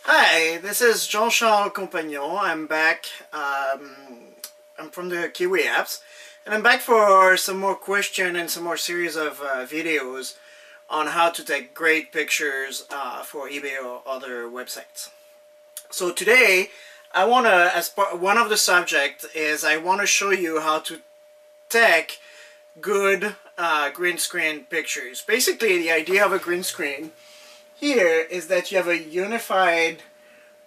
Hi, this is Jean-Charles Compagnon. I'm back. I'm from the KiOui apps, and I'm back for some more question and some more series of videos on how to take great pictures for eBay or other websites. So today, I want to, as part, one of the subject is I want to show you how to take good green screen pictures. Basically, the idea of a green screen here is that you have a unified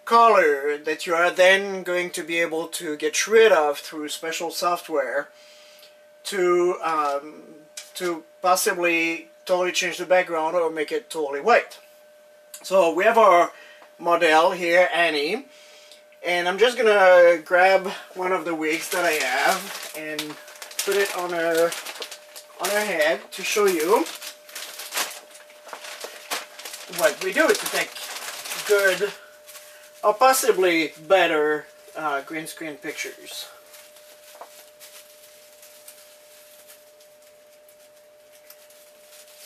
color that you are then going to be able to get rid of through special software to possibly totally change the background or make it totally white. So we have our model here, Annie, and I'm just gonna grab one of the wigs that I have and put it on her head to show you what we do to take good or possibly better green screen pictures.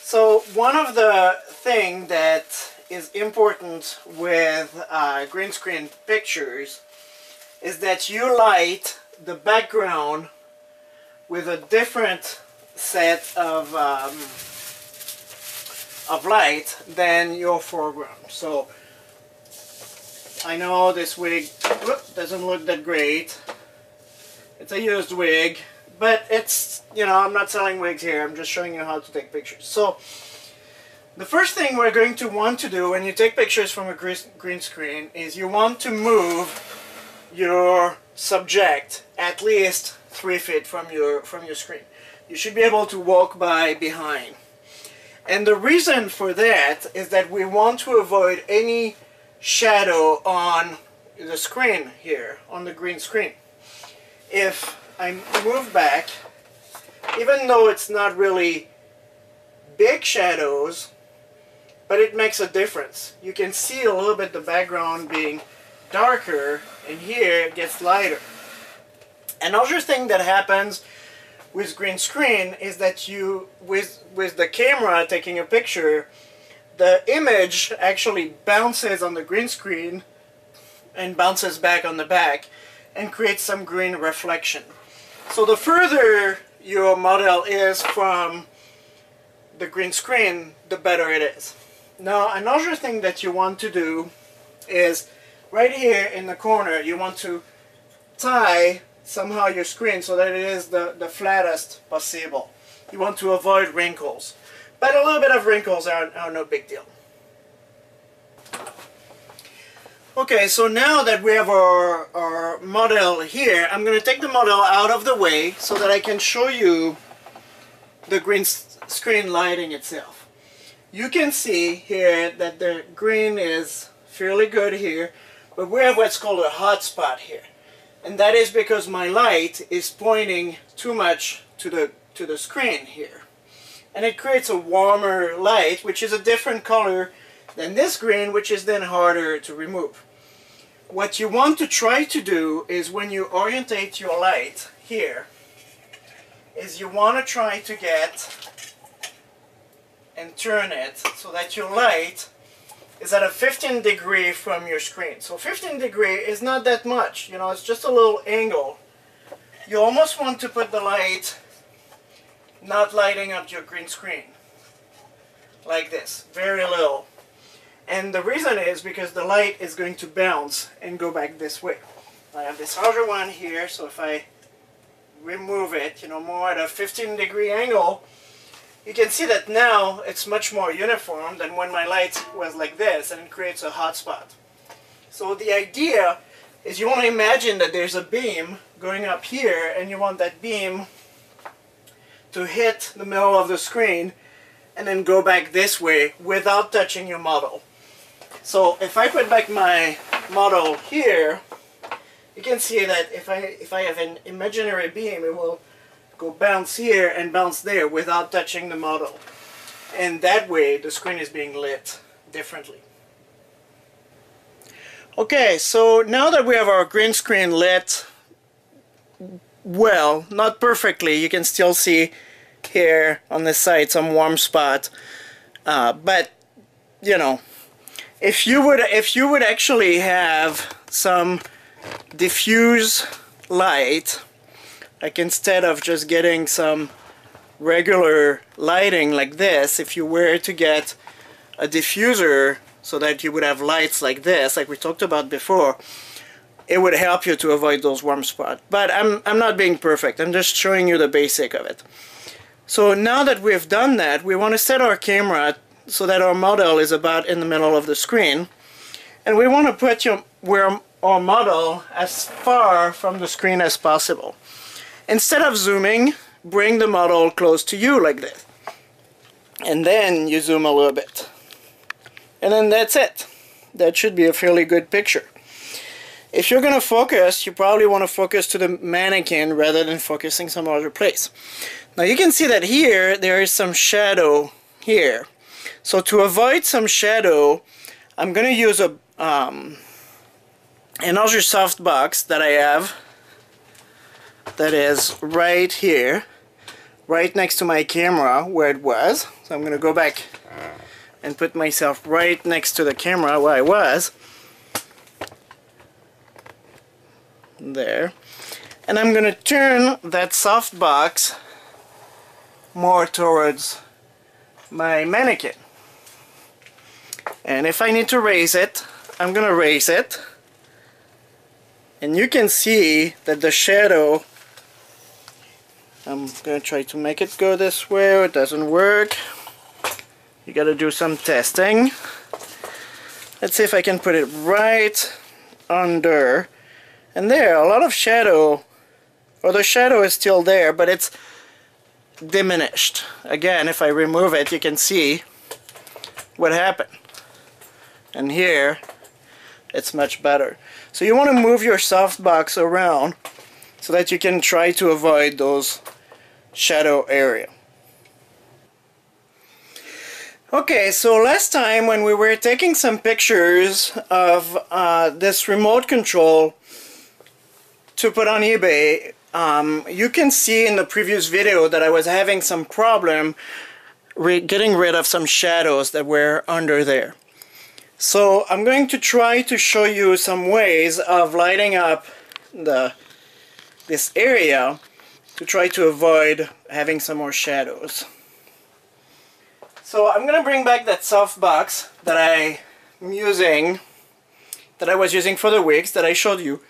So one of the things that is important with green screen pictures is that you light the background with a different set of light than your foreground. So I know this wig doesn't look that great. It's a used wig, but it's, you know, I'm not selling wigs here. I'm just showing you how to take pictures. So the first thing we're going to want to do when you take pictures from a green screen is you want to move your subject at least 3 feet from your screen. You should be able to walk by behind. And the reason for that is that we want to avoid any shadow on the screen here, on the green screen. If I move back, even though it's not really big shadows, but it makes a difference. You can see a little bit the background being darker, and here it gets lighter. Another thing that happens with green screen is that you, with the camera taking a picture, the image actually bounces on the green screen and bounces back on the back and creates some green reflection. So the further your model is from the green screen, the better it is. Now another thing that you want to do is right here in the corner you want to tie somehow your screen so that it is the flattest possible. You want to avoid wrinkles. But a little bit of wrinkles are no big deal. Okay, so now that we have our model here, I'm going to take the model out of the way so that I can show you the green screen lighting itself. You can see here that the green is fairly good here, but we have what's called a hot spot here. And that is because my light is pointing too much to the screen here. And it creates a warmer light, which is a different color than this green, which is then harder to remove. What you want to try to do is when you orientate your light here, is you want to try to get and turn it so that your light is at a 15 degree from your screen. So 15 degree is not that much, you know, it's just a little angle. You almost want to put the light not lighting up your green screen like this, very little. And the reason is because the light is going to bounce and go back this way. I have this other one here, so if I remove it, you know, more at a 15 degree angle, you can see that now it's much more uniform than when my light was like this, and it creates a hot spot. So the idea is you want to imagine that there's a beam going up here, and you want that beam to hit the middle of the screen and then go back this way without touching your model. So if I put back my model here, you can see that if I have an imaginary beam, it will go bounce here and bounce there without touching the model. And that way the screen is being lit differently. Okay, so now that we have our green screen lit well, not perfectly, you can still see here on this side some warm spot, but you know, if you would actually have some diffuse light, like instead of just getting some regular lighting like this, if you were to get a diffuser so that you would have lights like this, like we talked about before, it would help you to avoid those warm spots. But I'm not being perfect, I'm just showing you the basic of it. So now that we've done that, we want to set our camera so that our model is about in the middle of the screen, and we want to put our model as far from the screen as possible. Instead of zooming, bring the model close to you like this, and then you zoom a little bit, and then that's it. That should be a fairly good picture. If you're going to focus, you probably want to focus to the mannequin rather than focusing some other place. Now you can see that here there is some shadow here. So to avoid some shadow, I'm going to use a another softbox that I have that is right here, right next to my camera where it was. So I'm going to go back and put myself right next to the camera where I was. There. And I'm going to turn that softbox more towards my mannequin. And if I need to raise it, I'm going to raise it. And you can see that the shadow, I'm going to try to make it go this way. It doesn't work. You got to do some testing. Let's see if I can put it right under. And there, a lot of shadow, or the shadow is still there, but it's diminished. Again, if I remove it, you can see what happened. And here, it's much better. So you want to move your softbox around so that you can try to avoid those shadow area. Okay, so last time when we were taking some pictures of this remote control to put on eBay, you can see in the previous video that I was having some problem getting rid of some shadows that were under there. So I'm going to try to show you some ways of lighting up this area to try to avoid having some more shadows. So I'm going to bring back that softbox that I was using for the wigs that I showed you.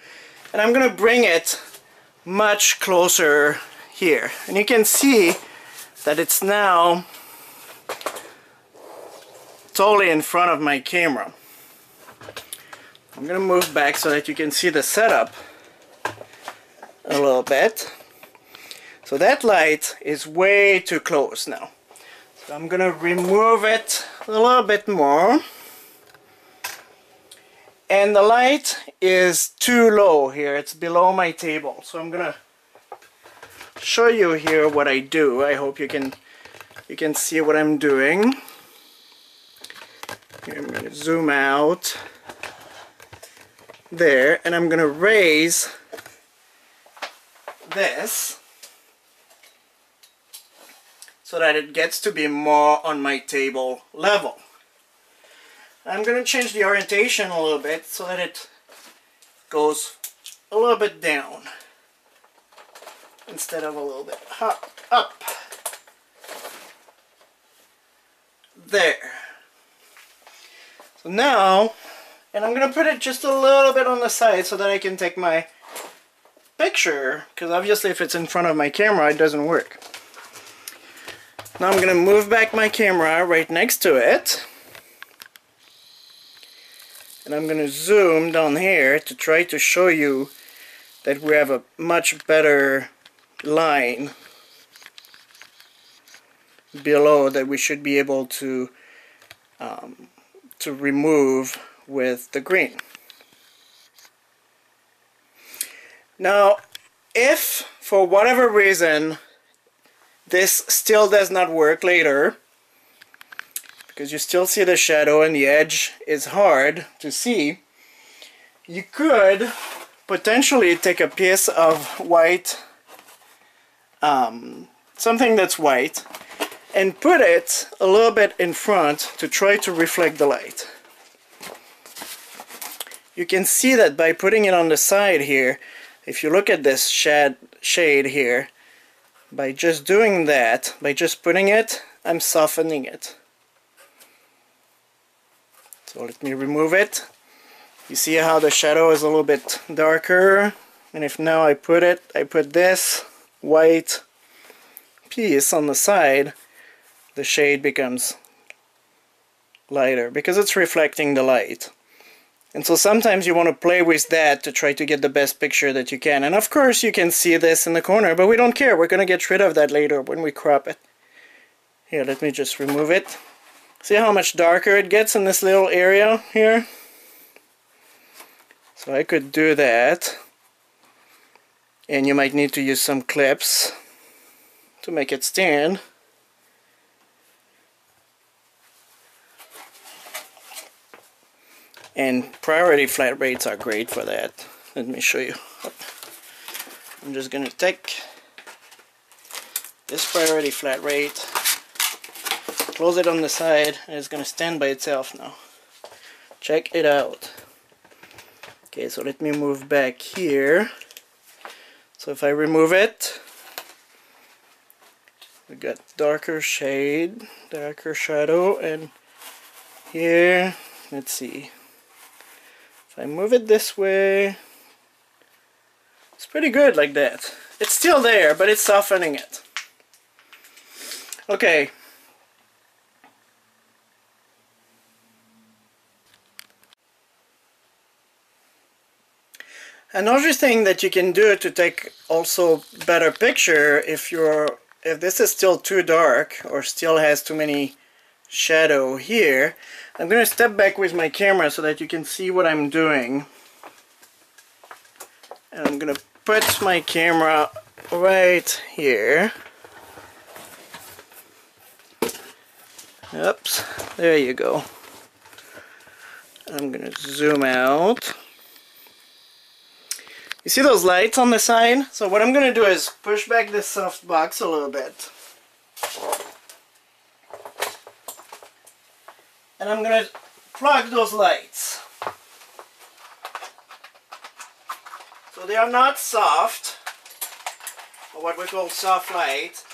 And I'm going to bring it much closer here. And you can see that it's now totally in front of my camera. I'm going to move back so that you can see the setup a little bit. So that light is way too close now. So I'm going to remove it a little bit more. And the light is too low here, it's below my table. So I'm gonna show you here what I do. I hope you can see what I'm doing. Here, I'm gonna zoom out there, and I'm gonna raise this so that it gets to be more on my table level. I'm going to change the orientation a little bit so that it goes a little bit down instead of a little bit up. There. So now, and I'm going to put it just a little bit on the side so that I can take my picture, because obviously if it's in front of my camera it doesn't work. Now I'm going to move back my camera right next to it. And I'm going to zoom down here to try to show you that we have a much better line below that we should be able to remove with the green. Now, if for whatever reason this still does not work later, because you still see the shadow and the edge is hard to see, you could potentially take a piece of white, something that's white, and put it a little bit in front to try to reflect the light. you can see that by putting it on the side here, if you look at this shade here, by just doing that, by just putting it, I'm softening it. So let me remove it. You see how the shadow is a little bit darker, and if now I put this white piece on the side, the shade becomes lighter because it's reflecting the light. And so sometimes you want to play with that to try to get the best picture that you can. And of course you can see this in the corner, but we don't care. We're going to get rid of that later when we crop it. Here, let me just remove it. See how much darker it gets in this little area here? So I could do that. And you might need to use some clips to make it stand. And priority flat rates are great for that. Let me show you. I'm just going to take this priority flat rate, close it on the side, and it's going to stand by itself now. Check it out. Okay, so let me move back here. So if I remove it, we got darker shade, darker shadow, and here, let's see. If I move it this way, it's pretty good like that. It's still there, but it's softening it. Okay. Another thing that you can do to take also better picture if this is still too dark or still has too many shadow here, I'm going to step back with my camera so that you can see what I'm doing. And I'm going to put my camera right here. Oops, there you go. I'm going to zoom out. You see those lights on the side? So what I'm going to do is push back this soft box a little bit. And I'm going to plug those lights. So they are not soft, or what we call soft light.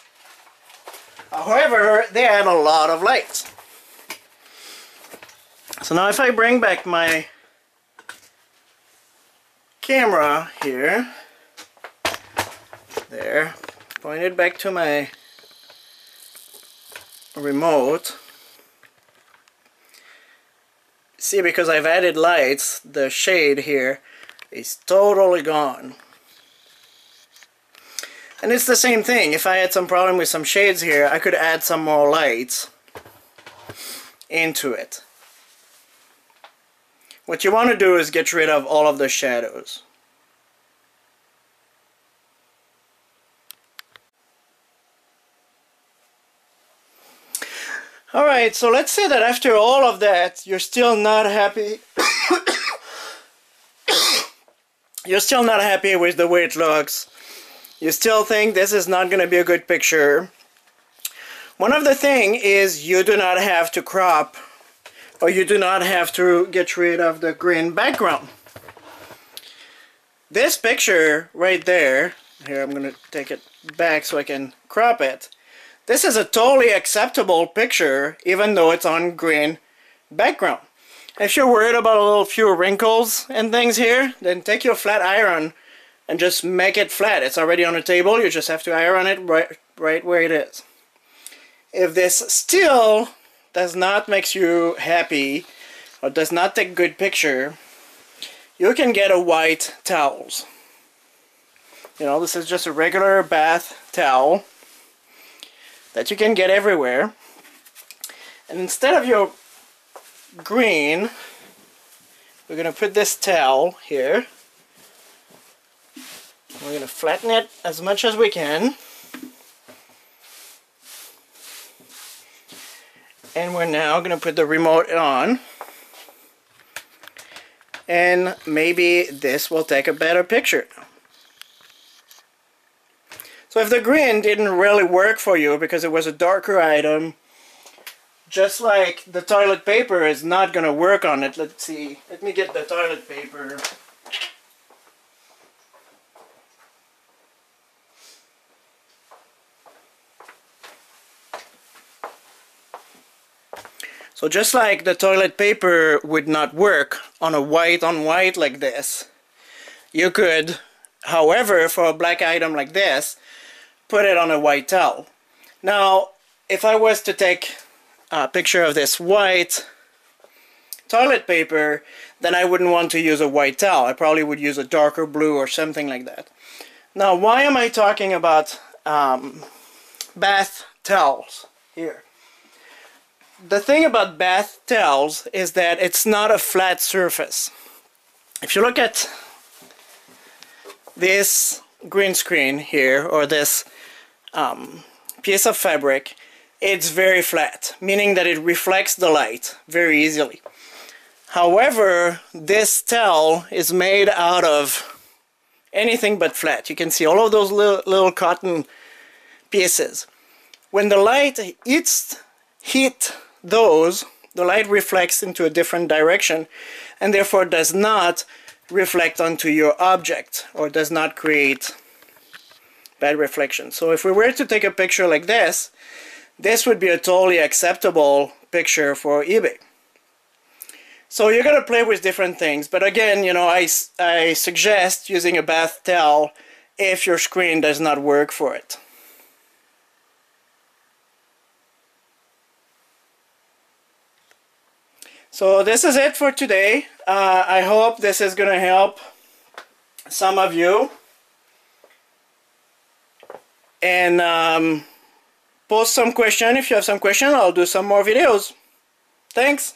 However, they add a lot of light. So now if I bring back my camera here, there, point it back to my remote. See, because I've added lights, the shade here is totally gone. And it's the same thing. If I had some problem with some shades here, I could add some more lights into it. What you want to do is get rid of all of the shadows. Alright, so let's say that after all of that, you're still not happy. You're still not happy with the way it looks. You still think this is not going to be a good picture. One of the things is you do not have to crop, or you do not have to get rid of the green background. This picture right there, here I'm going to take it back so I can crop it. This is a totally acceptable picture even though it's on green background. If you're worried about a little few wrinkles and things here, then take your flat iron and just make it flat. It's already on the table, you just have to iron it right where it is. If this still does not make you happy or does not take good picture, you can get a white towels. You know, this is just a regular bath towel that you can get everywhere. And instead of your green, we're going to put this towel here. We're going to flatten it as much as we can. And we're now going to put the remote on. And maybe this will take a better picture. So if the green didn't really work for you because it was a darker item, just like the toilet paper is not going to work on it. Let's see. Let me get the toilet paper. So just like the toilet paper would not work on a white on white like this, you could, however, for a black item like this, put it on a white towel. Now, if I was to take a picture of this white toilet paper, then I wouldn't want to use a white towel. I probably would use a darker blue or something like that. Now, why am I talking about bath towels here? The thing about bath towels is that it's not a flat surface. If you look at this green screen here, or this piece of fabric, it's very flat, meaning that it reflects the light very easily. However, this towel is made out of anything but flat. You can see all of those little cotton pieces. When the light hits those, the light reflects into a different direction and therefore does not reflect onto your object or does not create bad reflection. So if we were to take a picture like this, this would be a totally acceptable picture for eBay. So you're going to play with different things, but again, you know, I suggest using a bath towel if your screen does not work for it. So this is it for today. I hope this is going to help some of you. And post some question. If you have some question, I'll do some more videos. Thanks.